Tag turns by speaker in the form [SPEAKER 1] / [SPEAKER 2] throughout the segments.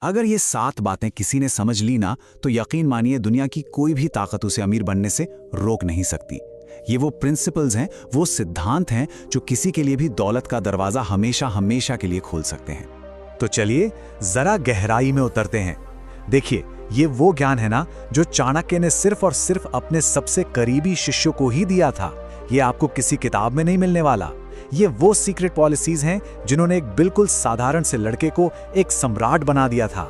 [SPEAKER 1] अगर ये 7 बातें किसी ने समझ ली ना, तो यकीन मानिए दुनिया की कोई भी ताकत उसे अमीर बनने से रोक नहीं सकती। ये वो प्रिंसिपल्स हैं, वो सिद्धांत हैं जो किसी के लिए भी दौलत का दरवाजा हमेशा हमेशा के लिए खोल सकते हैं।
[SPEAKER 2] तो चलिए जरा गहराई में उतरते हैं। देखिए, ये वो ज्ञान है ना जो चाणक्य ने सिर्फ और सिर्फ अपने सबसे करीबी शिष्यों को ही दिया था। ये आपको किसी किताब में नहीं मिलने वाला। ये वो सीक्रेट पॉलिसीज हैं जिन्होंने एक बिल्कुल साधारण से लड़के को एक सम्राट बना दिया था।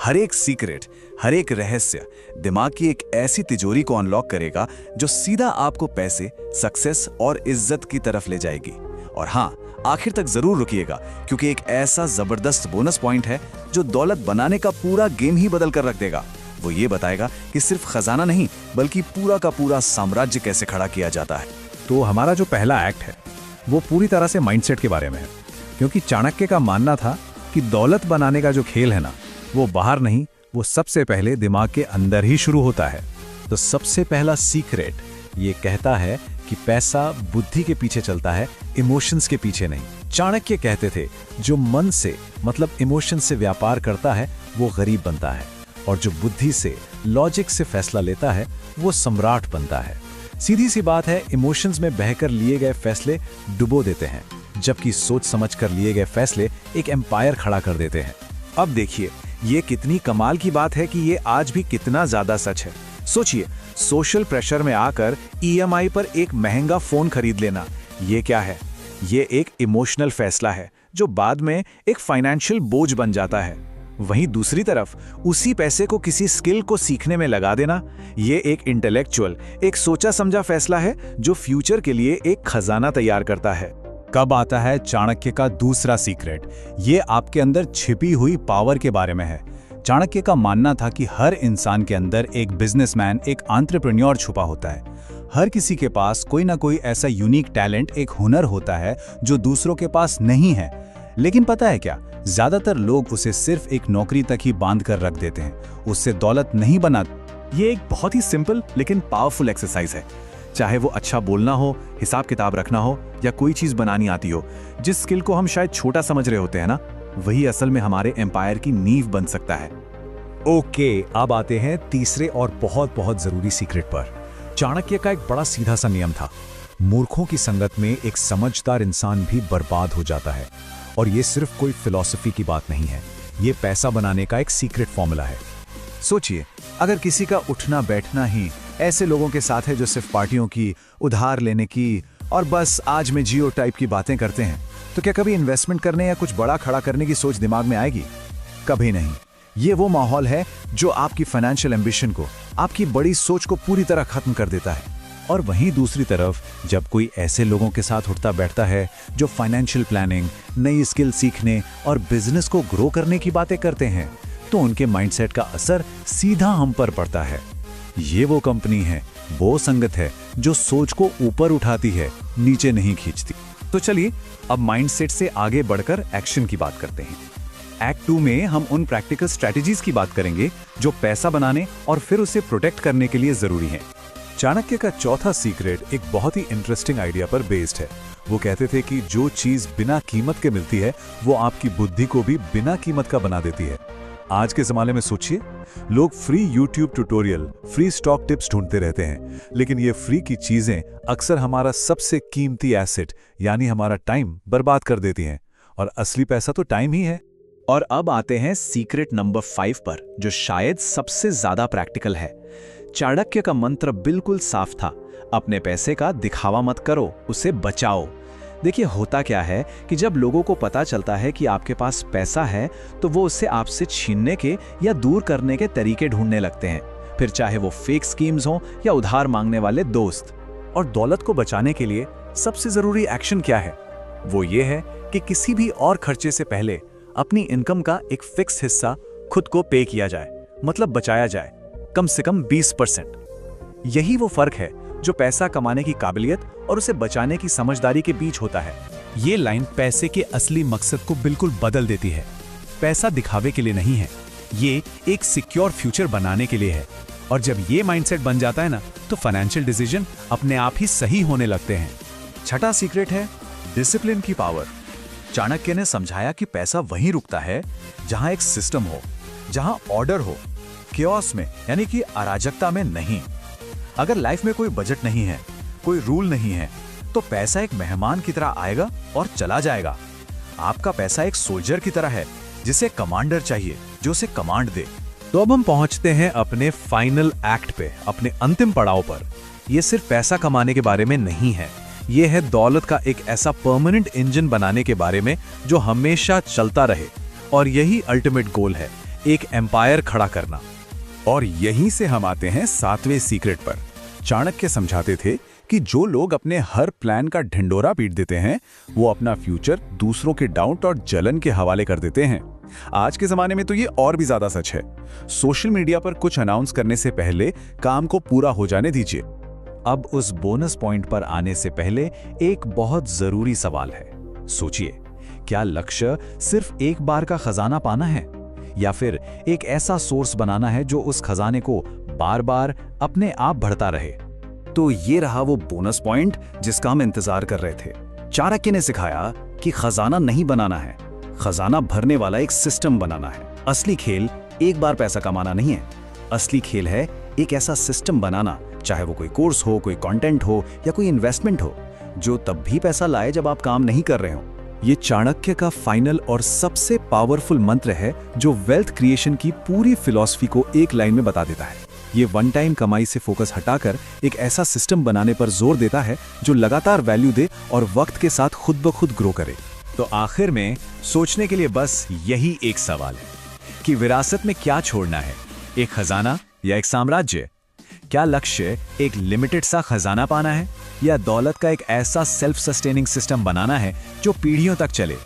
[SPEAKER 1] हर एक सीक्रेट, हर एक रहस्य दिमाग की एक ऐसी तिजोरी को अनलॉक करेगा जो सीधा आपको पैसे, सक्सेस और इज्जत की तरफ ले जाएगी। और हाँ, आखिर तक जरूर रुकिएगा, क्योंकि एक ऐसा जबरदस्त बोनस पॉइंट है जो दौलत बनाने का पूरा गेम ही बदल कर रख देगा। वो ये बताएगा कि सिर्फ खजाना नहीं, बल्कि पूरा का पूरा साम्राज्य कैसे खड़ा किया जाता है।
[SPEAKER 2] तो हमारा जो पहला एक्ट है वो पूरी तरह से माइंडसेट के बारे में है, क्योंकि चाणक्य का मानना था कि दौलत बनाने का जो खेल है ना, वो बाहर नहीं, वो सबसे पहले दिमाग के अंदर ही शुरू होता है। तो सबसे पहला सीक्रेट ये कहता है कि पैसा बुद्धि के पीछे चलता है, इमोशंस के पीछे नहीं। चाणक्य कहते थे, जो मन से मतलब इमोशन से व्यापार करता है वो गरीब बनता है, और जो बुद्धि से, लॉजिक से फैसला लेता है वो सम्राट बनता है। सीधी सी बात है, इमोशंस में बहकर लिए गए फैसले डुबो देते हैं, जबकि सोच समझ कर लिए गए फैसले एक एम्पायर खड़ा कर देते हैं।
[SPEAKER 1] अब देखिए, ये कितनी कमाल की बात है कि ये आज भी कितना ज्यादा सच है। सोचिए, सोशल प्रेशर में आकर ईएमआई पर एक महंगा फोन खरीद लेना, ये क्या है? ये एक इमोशनल फैसला है जो बाद में एक फाइनेंशियल बोझ बन जाता है। वहीं दूसरी तरफ उसी पैसे को किसी स्किल को सीखने में लगा देना, ये एक इंटेलेक्चुअल, एक सोचा समझा फैसला है जो फ्यूचर के लिए एक खजाना तैयार करता है।
[SPEAKER 2] कब आता है चाणक्य का दूसरा सीक्रेट? ये आपके अंदर छिपी हुई पावर के बारे में है। चाणक्य का मानना था कि हर इंसान के अंदर एक बिजनेसमैन, एक एंटरप्रेन्योर छुपा होता है। हर किसी के पास कोई ना कोई ऐसा यूनिक टैलेंट, एक हुनर होता है जो दूसरों के पास नहीं है। लेकिन पता है क्या, ज्यादातर लोग उसे सिर्फ एक नौकरी तक ही बांध कर रख देते हैं, उससे दौलत नहीं बनाते।
[SPEAKER 1] ये एक बहुत ही सिंपल लेकिन पावरफुल एक्सरसाइज है। चाहे वो अच्छा बोलना हो, हिसाब किताब रखना हो, या कोई चीज बनानी आती हो, जिस स्किल को हम शायद छोटा समझ रहे होते हैं ना, वही असल में हमारे एम्पायर की नींव बन सकता है।
[SPEAKER 2] ओके, अब आते हैं तीसरे और बहुत बहुत जरूरी सीक्रेट पर। चाणक्य का एक बड़ा सीधा सा नियम था, मूर्खों की संगत में एक समझदार इंसान भी बर्बाद हो जाता है। और ये सिर्फ कोई फिलॉसफी की बात नहीं है, ये पैसा बनाने का एक सीक्रेट फॉर्मूला है।
[SPEAKER 1] सोचिए, अगर किसी का उठना बैठना ही ऐसे लोगों के साथ है जो सिर्फ पार्टियों की, उधार लेने की और बस आज में जियो टाइप की बातें करते हैं, तो क्या कभी इन्वेस्टमेंट करने या कुछ बड़ा खड़ा करने की सोच दिमाग में आएगी? कभी नहीं। ये वो माहौल है जो आपकी फाइनेंशियल एम्बिशन को, आपकी बड़ी सोच को पूरी तरह खत्म कर देता है।
[SPEAKER 2] और वहीं दूसरी तरफ जब कोई ऐसे लोगों के साथ उठता बैठता है जो फाइनेंशियल प्लानिंग, नई स्किल सीखने और बिजनेस को ग्रो करने की बातें करते हैं, तो उनके माइंडसेट का असर सीधा हम पर पड़ता है। ये वो कंपनी है, वो संगत है जो सोच को ऊपर उठाती है, नीचे नहीं खींचती।
[SPEAKER 1] तो चलिए अब माइंडसेट से आगे बढ़कर एक्शन की बात करते हैं। एक्ट 2 में हम उन प्रैक्टिकल स्ट्रेटजीज की बात करेंगे जो पैसा बनाने और फिर उसे प्रोटेक्ट करने के लिए जरूरी हैं।
[SPEAKER 2] चाणक्य का चौथा सीक्रेट एक बहुत ही इंटरेस्टिंग आइडिया पर बेस्ड है। वो कहते थे कि जो चीज बिना कीमत के मिलती है वो आपकी बुद्धि को भी बिना कीमत का बना देती है। आज के जमाने में सोचिए, लोग free YouTube tutorial, free stock tips ढूंढते रहते हैं, लेकिन ये फ्री की चीजें अक्सर हमारा सबसे कीमती एसेट यानी हमारा टाइम बर्बाद कर देती हैं। और असली पैसा तो टाइम ही है।
[SPEAKER 1] और अब आते हैं सीक्रेट नंबर 5 पर, जो शायद सबसे ज्यादा प्रैक्टिकल है। चाणक्य का मंत्र बिल्कुल साफ था, अपने पैसे का दिखावा मत करो, उसे बचाओ। देखिए, होता क्या है कि जब लोगों को पता चलता है कि आपके पास पैसा है, तो वो उससे आपसे छीनने के या दूर करने के तरीके ढूंढने लगते हैं, फिर चाहे वो फेक स्कीम्स हों या उधार मांगने वाले दोस्त।
[SPEAKER 2] और दौलत को बचाने के लिए सबसे जरूरी एक्शन क्या है? वो ये है कि किसी भी और खर्चे से पहले अपनी इनकम का एक फिक्स हिस्सा खुद को पे किया जाए, मतलब बचाया जाए, कम से कम 20%। यही वो फर्क है जो पैसा कमाने की काबिलियत और उसे बचाने की समझदारी के बीच होता है। ये लाइन पैसे के असली मकसद को बिल्कुल बदल देती है। पैसा दिखावे के लिए नहीं है, ये एक सिक्योर फ्यूचर बनाने के लिए है। और जब ये माइंडसेट बन जाता है ना, तो फाइनेंशियल डिसीजन अपने आप ही सही होने लगते हैं।
[SPEAKER 1] छठा सीक्रेट है डिसिप्लिन की पावर। चाणक्य ने समझाया कि पैसा वहीं रुकता है जहां एक सिस्टम हो, जहां ऑर्डर हो, क्योस में यानी कि अराजकता में नहीं। अगर लाइफ में कोई बजट नहीं है, कोई रूल नहीं है, तो पैसा एक मेहमान की तरह आएगा और चला जाएगा। आपका पैसा एक सोल्जर की तरह है जिसे कमांडर चाहिए, जो उसे कमांड दे।
[SPEAKER 2] तो अब हम पहुंचते हैं अपने फाइनल एक्ट पे, अपने अंतिम पड़ाव पर। ये सिर्फ पैसा कमाने के बारे में नहीं है, ये है दौलत का एक ऐसा परमानेंट इंजन बनाने के बारे में जो हमेशा चलता रहे। और यही अल्टीमेट गोल है, एक एम्पायर खड़ा करना।
[SPEAKER 1] और यहीं से हम आते हैं 7वें सीक्रेट पर। चाणक्य समझाते थे कि जो लोग अपने हर प्लान का ढिंडोरा पीट देते हैं, वो अपना फ्यूचर दूसरों के डाउट और जलन के हवाले कर देते हैं। आज के जमाने में तो ये और भी ज्यादा सच है। सोशल मीडिया पर कुछ अनाउंस करने से पहले काम को पूरा हो जाने दीजिए। अब उस बोनस पॉइंट पर आने से पहले एक बहुत जरूरी सवाल है। सोचिए, क्या लक्ष्य सिर्फ एक बार का खजाना पाना है, या फिर एक ऐसा सोर्स बनाना है जो उस खजाने को बार बार अपने आप बढ़ता रहे? तो ये रहा वो बोनस पॉइंट जिसका हम इंतजार कर रहे थे। चाणक्य ने सिखाया कि खजाना नहीं बनाना है, खजाना भरने वाला एक सिस्टम बनाना है। असली खेल एक बार पैसा कमाना नहीं है, असली खेल है एक ऐसा सिस्टम बनाना, चाहे वो कोई कोर्स हो, कोई कंटेंट हो या कोई इन्वेस्टमेंट हो, जो तब भी पैसा लाए जब आप काम नहीं कर रहे हो। ये चाणक्य का फाइनल और सबसे पावरफुल मंत्र है जो वेल्थ क्रिएशन की पूरी फिलॉसफी को एक लाइन में बता देता है। ये वन टाइम कमाई से फोकस हटाकर एक ऐसा सिस्टम बनाने पर जोर देता है जो लगातार वैल्यू दे और वक्त के साथ खुद ब खुद ग्रो करे। तो आखिर में सोचने के लिए बस यही एक सवाल है कि विरासत में क्या छोड़ना है, एक खजाना या एक साम्राज्य? क्या लक्ष्य एक लिमिटेड सा खजाना पाना है, या दौलत का एक ऐसा सेल्फ सस्टेनिंग सिस्टम बनाना है जो पीढ़ियों तक चले?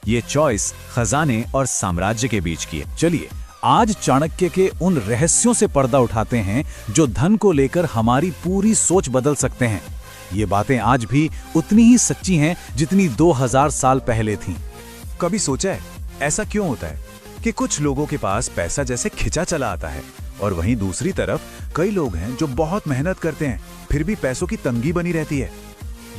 [SPEAKER 1] ये चॉइस खजाने और साम्राज्य के बीच की है। चलिए आज चाणक्य के उन रहस्यों से पर्दा उठाते हैं जो धन को लेकर हमारी पूरी सोच बदल सकते हैं। ये बातें आज भी उतनी ही सच्ची हैं जितनी 2000 साल पहले थीं। कभी सोचा है ऐसा क्यों होता है कि कुछ लोगों के पास पैसा जैसे खिंचा चला आता है, और वहीं दूसरी तरफ कई लोग हैं जो बहुत मेहनत करते हैं फिर भी पैसों की तंगी बनी रहती है?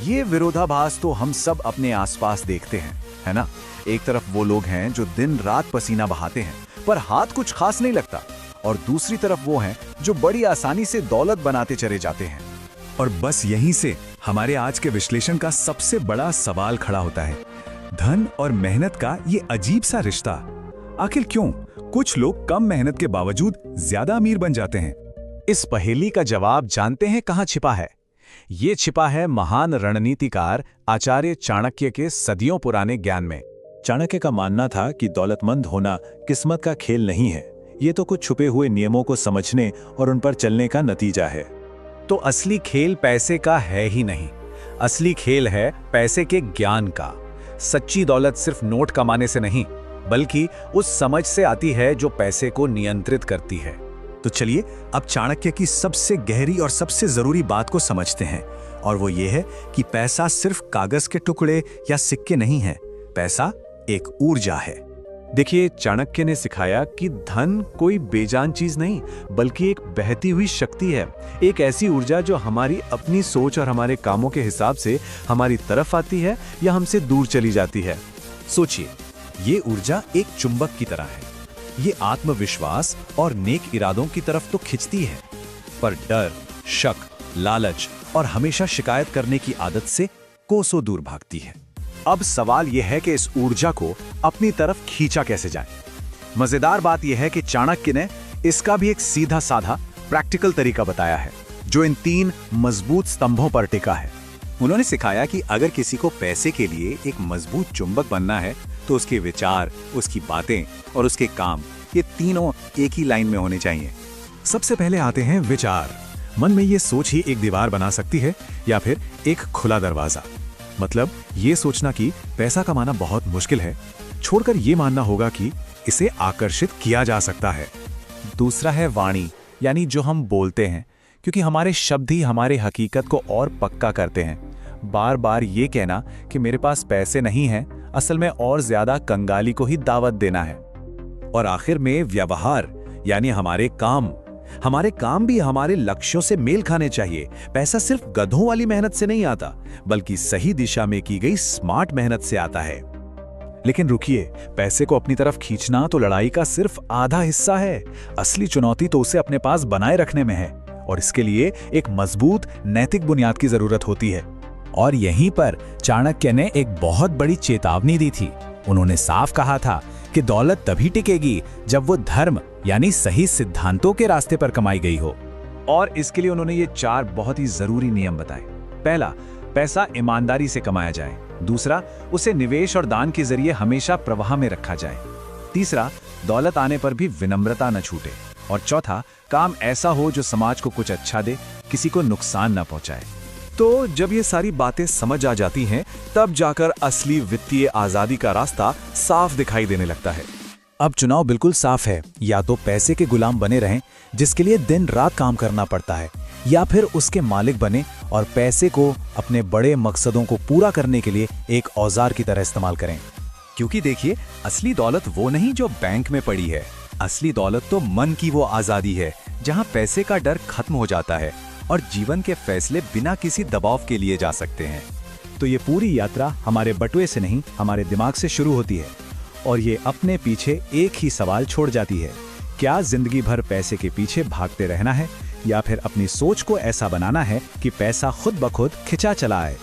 [SPEAKER 1] ये विरोधाभास तो हम सब अपने आसपास देखते हैं, है ना? एक तरफ वो लोग हैं जो दिन रात पसीना बहाते हैं पर हाथ कुछ खास नहीं लगता, और दूसरी तरफ वो हैं जो बड़ी आसानी से दौलत बनाते चले जाते हैं। और बस यहीं से हमारे आज के विश्लेषण का सबसे बड़ा सवाल खड़ा होता है, धन और मेहनत का ये अजीब सा रिश्ता। आखिर क्यों कुछ लोग कम मेहनत के बावजूद ज्यादा अमीर बन जाते हैं? इस पहेली का जवाब जानते हैं कहां छिपा है? ये छिपा है महान रणनीतिकार आचार्य चाणक्य के सदियों पुराने ज्ञान में। चाणक्य का मानना था कि दौलतमंद होना किस्मत का खेल नहीं है, ये तो कुछ छुपे हुए नियमों को समझने और उन पर चलने का नतीजा है। तो असली खेल पैसे का है ही नहीं, असली खेल है पैसे के ज्ञान का। सच्ची दौलत सिर्फ नोट कमाने से नहीं, बल्कि उस समझ से आती है जो पैसे को नियंत्रित करती है। तो चलिए अब चाणक्य की सबसे गहरी और सबसे जरूरी बात को समझते हैं, और वो ये है कि पैसा सिर्फ कागज के टुकड़े या सिक्के नहीं है, पैसा एक ऊर्जा है। देखिए, चाणक्य ने सिखाया कि धन कोई बेजान चीज नहीं, बल्कि एक बहती हुई शक्ति है, एक ऐसी ऊर्जा जो हमारी अपनी सोच और हमारे कामों के हिसाब से हमारी तरफ आती है या हमसे दूर चली जाती है। सोचिए, ये ऊर्जा एक चुंबक की तरह है। ये आत्मविश्वास और नेक इरादों की तरफ तो खिंचती है, पर डर, शक, लालच और हमेशा शिकायत करने की आदत से कोसों दूर भागती है। अब सवाल यह है कि इस ऊर्जा को अपनी तरफ खींचा कैसे जाए। मजेदार बात यह है कि चाणक्य ने इसका भी एक सीधा साधा प्रैक्टिकल तरीका बताया है, जो इन 3 मजबूत स्तंभों पर टिका है। उन्होंने सिखाया कि अगर किसी को पैसे के लिए एक मजबूत चुंबक बनना है, तो उसके विचार, उसकी बातें और उसके काम, ये तीनों एक ही लाइन में होने चाहिए। सबसे पहले आते हैं विचार। मन में ये सोच ही एक दीवार बना सकती है या फिर एक खुला दरवाजा। मतलब ये सोचना कि पैसा कमाना बहुत मुश्किल है, छोड़कर ये मानना होगा कि इसे आकर्षित किया जा सकता है। दूसरा है वाणी, यानी जो हम बोलते हैं, क्योंकि हमारे शब्द ही हमारे हकीकत को और पक्का करते हैं। बार बार ये कहना कि मेरे पास पैसे नहीं हैं, असल में और ज्यादा कंगाली को ही दावत देना है। और आखिर में व्यवहार, यानी हमारे काम भी हमारे लक्ष्यों से मेल खाने चाहिए। पैसा सिर्फ गधों वाली मेहनत से नहीं आता, बल्कि सही दिशा में की गई स्मार्ट मेहनत से आता है। लेकिन रुकिए, पैसे को अपनी तरफ खींचना तो लड़ाई का सिर्फ आधा हिस्सा है। असली चुनौती तो उसे अपने पास बनाए रखने में है, और इसके लिए एक मजबूत नैतिक बुनियाद की जरूरत होती है।
[SPEAKER 2] और यहीं पर चाणक्य ने एक बहुत बड़ी चेतावनी दी थी। उन्होंने साफ कहा था कि दौलत तभी टिकेगी जब वो धर्म यानी सही सिद्धांतों के रास्ते पर कमाई गई हो।
[SPEAKER 1] और इसके लिए उन्होंने ये 4 बहुत ही जरूरी नियम बताए। पहला, पैसा ईमानदारी से कमाया जाए। दूसरा, उसे निवेश और दान के जरिए हमेशा प्रवाह में रखा जाए। तीसरा, दौलत आने पर भी विनम्रता न छूटे। और चौथा, काम ऐसा हो जो समाज को कुछ अच्छा दे, किसी को नुकसान न पहुंचाए। तो जब ये सारी बातें समझ आ जाती हैं, तब जाकर असली वित्तीय आजादी का रास्ता साफ दिखाई देने लगता है।
[SPEAKER 2] अब चुनाव बिल्कुल साफ है, या तो पैसे के गुलाम बने रहें जिसके लिए दिन रात काम करना पड़ता है, या फिर उसके मालिक बने और पैसे को अपने बड़े मकसदों को पूरा करने के लिए एक औजार की तरह इस्तेमाल करें।
[SPEAKER 1] क्योंकि देखिए, असली दौलत वो नहीं जो बैंक में पड़ी है। असली दौलत तो मन की वो आजादी है जहां पैसे का डर खत्म हो जाता है और जीवन के फैसले बिना किसी दबाव के लिए जा सकते हैं।
[SPEAKER 2] तो ये पूरी यात्रा हमारे बटुए से नहीं, हमारे दिमाग से शुरू होती है, और ये अपने पीछे एक ही सवाल छोड़ जाती है: क्या जिंदगी भर पैसे के पीछे भागते रहना है, या फिर अपनी सोच को ऐसा बनाना है कि पैसा खुद ब खुद खिंचा चला आए।